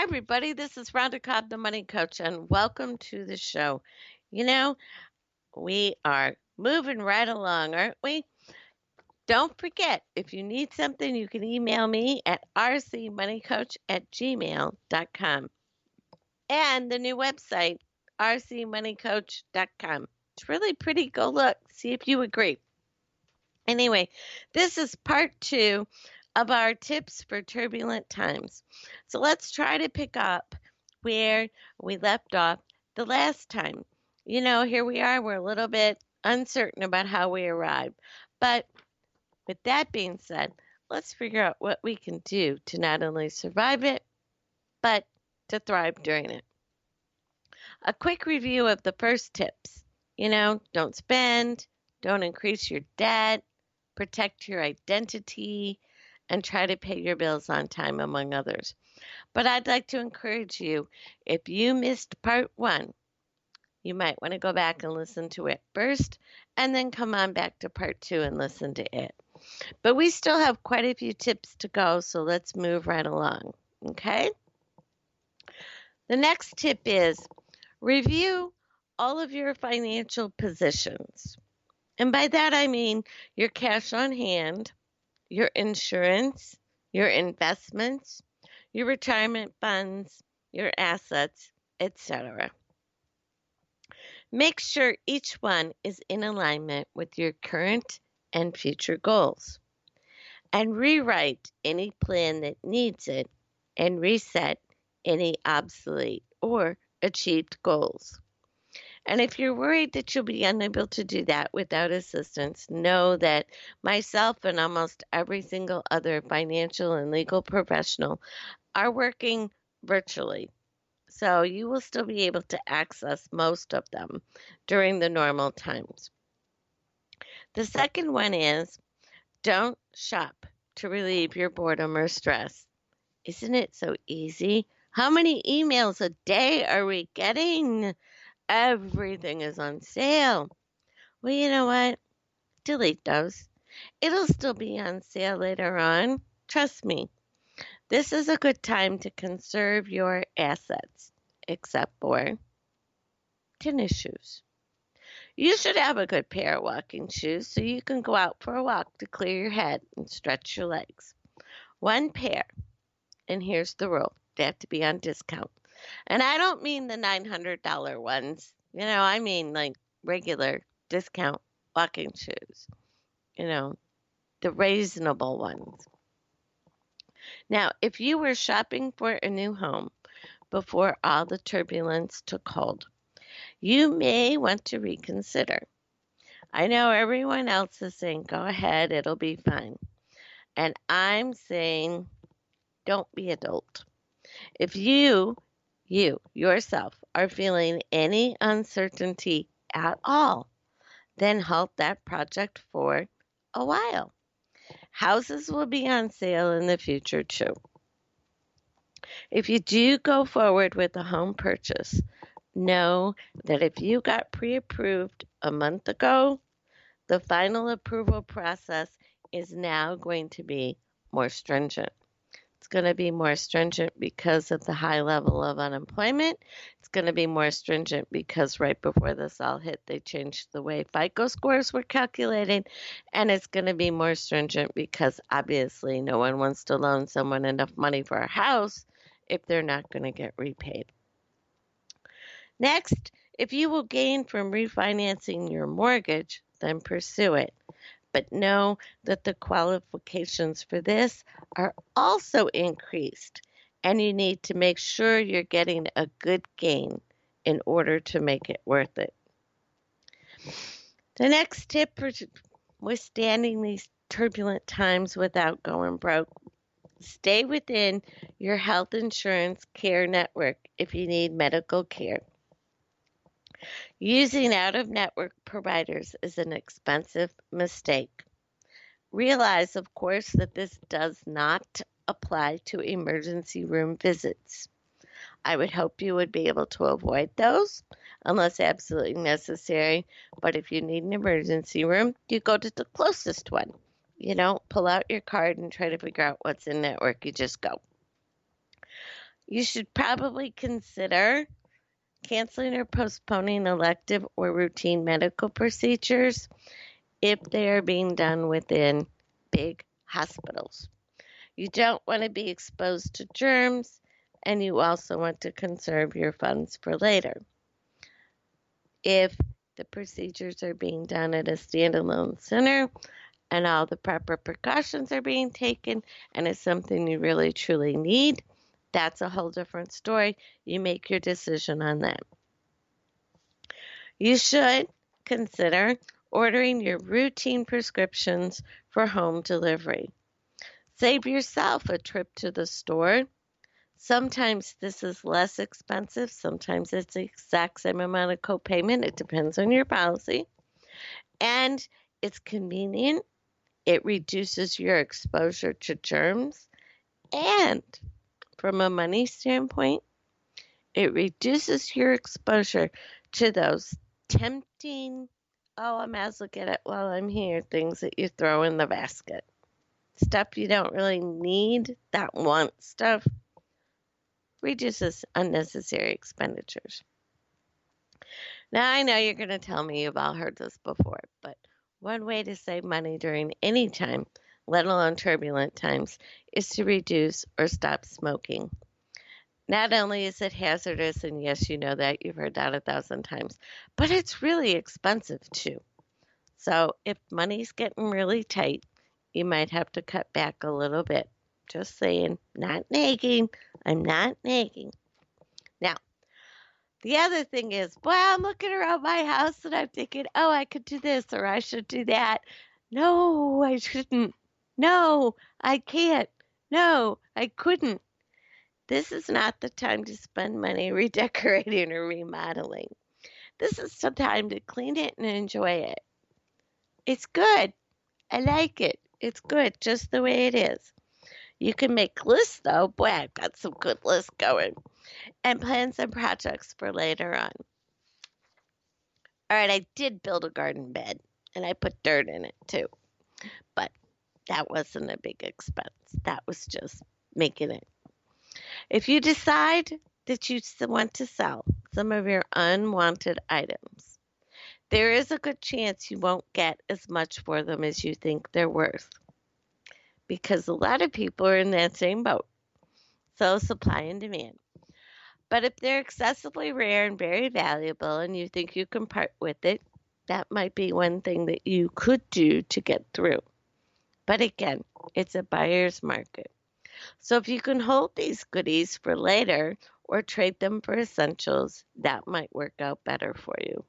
Hi, everybody. This is Rhonda Cobb, the Money Coach, and welcome to the show. You know, we are moving right along, aren't we? Don't forget, if you need something, you can email me at rcmoneycoach@gmail.com. And the new website, rcmoneycoach.com. It's really pretty. Go look, see if you agree. Anyway, this is part two of our tips for turbulent times. So let's try to pick up where we left off the last time. Here we are, we're a little bit uncertain about how we arrive. But with that being said, let's figure out what we can do to not only survive it, but to thrive during it. A quick review of the first tips. Don't spend, don't increase your debt, protect your identity, and try to pay your bills on time, among others. But I'd like to encourage you, if you missed part one, you might want to go back and listen to it first, and then come on back to part two and listen to it. But we still have quite a few tips to go, so let's move right along, okay? The next tip is review all of your financial positions. And by that I mean your cash on hand, your insurance, your investments, your retirement funds, your assets, etc. Make sure each one is in alignment with your current and future goals. And rewrite any plan that needs it and reset any obsolete or achieved goals. And if you're worried that you'll be unable to do that without assistance, know that myself and almost every single other financial and legal professional are working virtually. So you will still be able to access most of them during the normal times. The second one is don't shop to relieve your boredom or stress. Isn't it so easy? How many emails a day are we getting? Everything is on sale. Well, you know what? Delete those. It'll still be on sale later on. Trust me. This is a good time to conserve your assets, except for tennis shoes. You should have a good pair of walking shoes so you can go out for a walk to clear your head and stretch your legs. One pair, and here's the rule, they have to be on discount. And I don't mean the $900 ones. I mean like regular discount walking shoes. The reasonable ones. Now, if you were shopping for a new home before all the turbulence took hold, you may want to reconsider. I know everyone else is saying, go ahead, it'll be fine. And I'm saying, don't be a dolt. If you yourself are feeling any uncertainty at all, then halt that project for a while. Houses will be on sale in the future too. If you do go forward with a home purchase, know that if you got pre-approved a month ago, the final approval process is now going to be more stringent. It's going to be more stringent because of the high level of unemployment. It's going to be more stringent because right before this all hit, they changed the way FICO scores were calculated. And it's going to be more stringent because obviously no one wants to loan someone enough money for a house if they're not going to get repaid. Next, if you will gain from refinancing your mortgage, then pursue it. But know that the qualifications for this are also increased, and you need to make sure you're getting a good gain in order to make it worth it. The next tip for withstanding these turbulent times without going broke: stay within your health insurance care network if you need medical care. Using out-of-network providers is an expensive mistake. Realize, of course, that this does not apply to emergency room visits. I would hope you would be able to avoid those unless absolutely necessary. But if you need an emergency room, you go to the closest one. You don't pull out your card and try to figure out what's in network. You just go. You should probably consider canceling or postponing elective or routine medical procedures if they are being done within big hospitals. You don't want to be exposed to germs, and you also want to conserve your funds for later. If the procedures are being done at a standalone center and all the proper precautions are being taken and it's something you really truly need, that's a whole different story. You make your decision on that. You should consider ordering your routine prescriptions for home delivery. Save yourself a trip to the store. Sometimes this is less expensive. Sometimes it's the exact same amount of copayment. It depends on your policy. And it's convenient. It reduces your exposure to germs. And from a money standpoint, it reduces your exposure to those tempting, oh, I might as well get it while I'm here, things that you throw in the basket. Stuff you don't really need, that want stuff, reduces unnecessary expenditures. Now, I know you're going to tell me you've all heard this before, but one way to save money during any time, let alone turbulent times, is to reduce or stop smoking. Not only is it hazardous, and yes, you know that, you've heard that 1,000 times, but it's really expensive too. So if money's getting really tight, you might have to cut back a little bit. Just saying, not nagging. I'm not nagging. Now, the other thing is, boy, I'm looking around my house and I'm thinking, oh, I could do this or I should do that. No, I shouldn't. No, I can't. No, I couldn't. This is not the time to spend money redecorating or remodeling. This is the time to clean it and enjoy it. It's good. I like it. It's good just the way it is. You can make lists though. Boy, I've got some good lists going. And plan some projects for later on. All right, I did build a garden bed and I put dirt in it too. But that wasn't a big expense. That was just making it. If you decide that you want to sell some of your unwanted items, there is a good chance you won't get as much for them as you think they're worth. Because a lot of people are in that same boat. So supply and demand. But if they're excessively rare and very valuable and you think you can part with it, that might be one thing that you could do to get through. But again, it's a buyer's market. So if you can hold these goodies for later or trade them for essentials, that might work out better for you.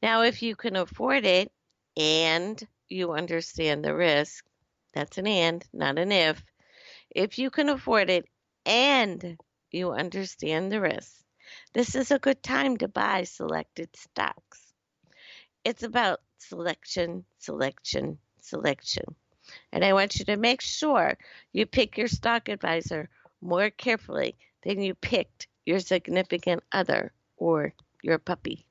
Now, if you can afford it and you understand the risk, that's an and, not an if. If you can afford it and you understand the risk, this is a good time to buy selected stocks. It's about selection, selection, selection. And I want you to make sure you pick your stock advisor more carefully than you picked your significant other or your puppy.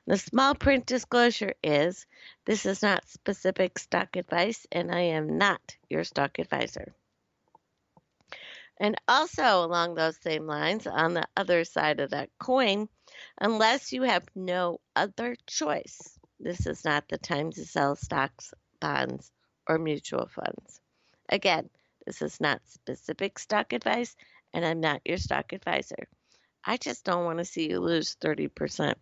The small print disclosure is this is not specific stock advice, and I am not your stock advisor. And also along those same lines, on the other side of that coin, unless you have no other choice, this is not the time to sell stocks, bonds, or mutual funds. Again, this is not specific stock advice, and I'm not your stock advisor. I just don't want to see you lose 30%.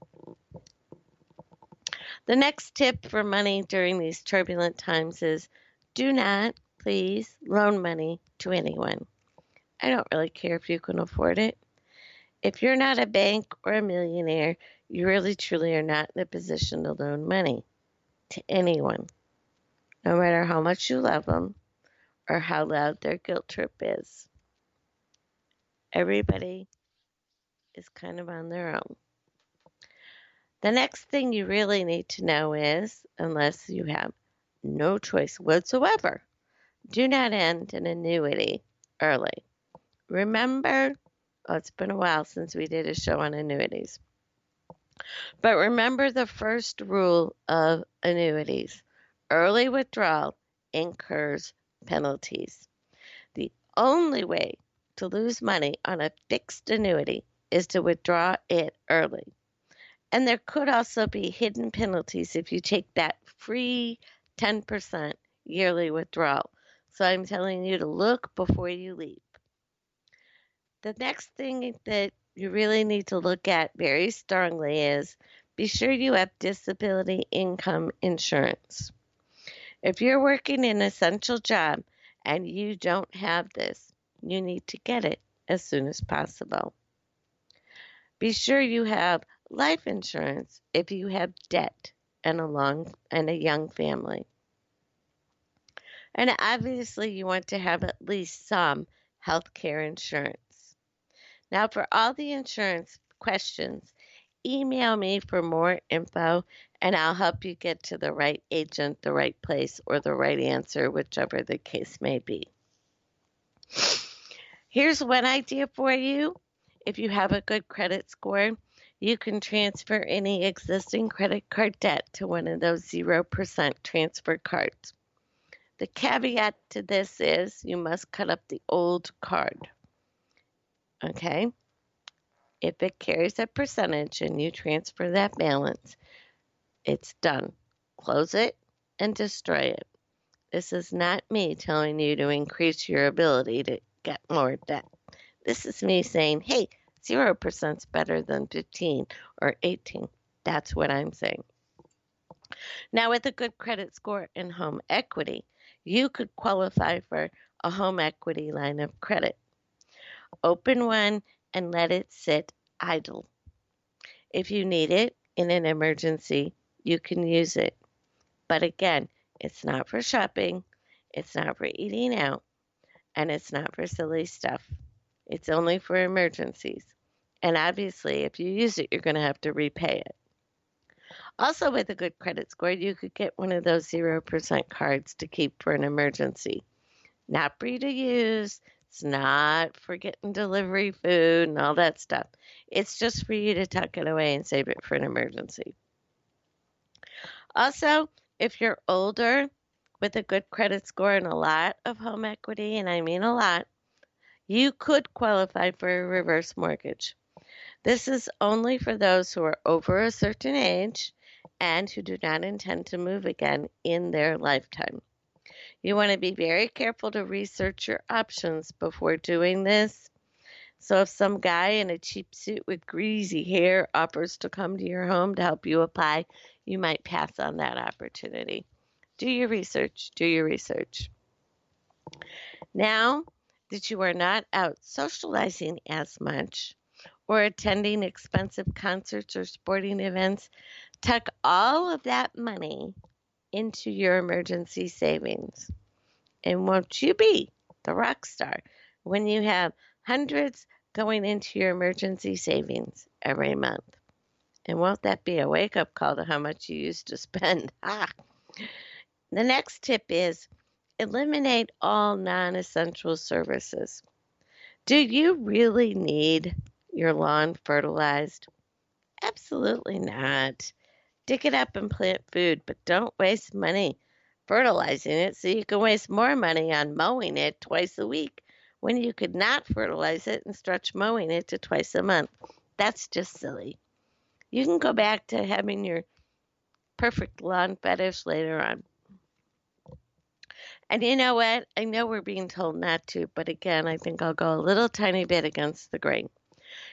The next tip for money during these turbulent times is do not, please, loan money to anyone. I don't really care if you can afford it. If you're not a bank or a millionaire, you really truly are not in a position to loan money to anyone, no matter how much you love them or how loud their guilt trip is. Everybody is kind of on their own. The next thing you really need to know is, unless you have no choice whatsoever, do not end an annuity early. Remember, it's been a while since we did a show on annuities. But remember the first rule of annuities. Early withdrawal incurs penalties. The only way to lose money on a fixed annuity is to withdraw it early. And there could also be hidden penalties if you take that free 10% yearly withdrawal. So I'm telling you to look before you leap. The next thing that you really need to look at very strongly is be sure you have disability income insurance. If you're working an essential job and you don't have this, you need to get it as soon as possible. Be sure you have life insurance if you have debt and a young family. And obviously you want to have at least some health care insurance. Now for all the insurance questions, email me for more info and I'll help you get to the right agent, the right place, or the right answer, whichever the case may be. Here's one idea for you. If you have a good credit score, you can transfer any existing credit card debt to one of those 0% transfer cards. The caveat to this is you must cut up the old card. Okay? If it carries a percentage and you transfer that balance, it's done. Close it and destroy it. This is not me telling you to increase your ability to get more debt. This is me saying, hey, 0% is better than 15 or 18. That's what I'm saying. Now, with a good credit score and home equity, you could qualify for a home equity line of credit. Open one and let it sit idle. If you need it in an emergency, you can use it. But again, it's not for shopping, it's not for eating out, and it's not for silly stuff. It's only for emergencies. And obviously, if you use it, you're going to have to repay it. Also, with a good credit score, you could get one of those 0% cards to keep for an emergency. Not for you to use. It's not for getting delivery food and all that stuff. It's just for you to tuck it away and save it for an emergency. Also, if you're older with a good credit score and a lot of home equity, and I mean a lot, you could qualify for a reverse mortgage. This is only for those who are over a certain age and who do not intend to move again in their lifetime. You want to be very careful to research your options before doing this. So if some guy in a cheap suit with greasy hair offers to come to your home to help you apply, you might pass on that opportunity. Do your research. Do your research. Now that you are not out socializing as much or attending expensive concerts or sporting events, tuck all of that money into your emergency savings. And won't you be the rock star when you have hundreds going into your emergency savings every month? And won't that be a wake-up call to how much you used to spend? The next tip is eliminate all non-essential services. Do you really need your lawn fertilized? Absolutely not. Dig it up and plant food, but don't waste money fertilizing it so you can waste more money on mowing it twice a week when you could not fertilize it and stretch mowing it to twice a month. That's just silly. You can go back to having your perfect lawn fetish later on. And you know what? I know we're being told not to, but again, I think I'll go a little tiny bit against the grain.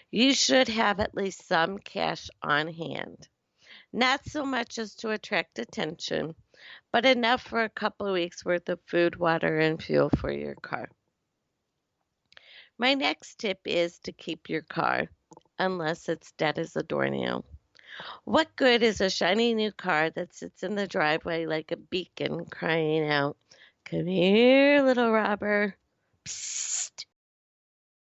You should have at least some cash on hand. Not so much as to attract attention, but enough for a couple of weeks worth of food, water, and fuel for your car. My next tip is to keep your car, unless it's dead as a doornail. What good is a shiny new car that sits in the driveway like a beacon crying out, "Come here, little robber. Psst,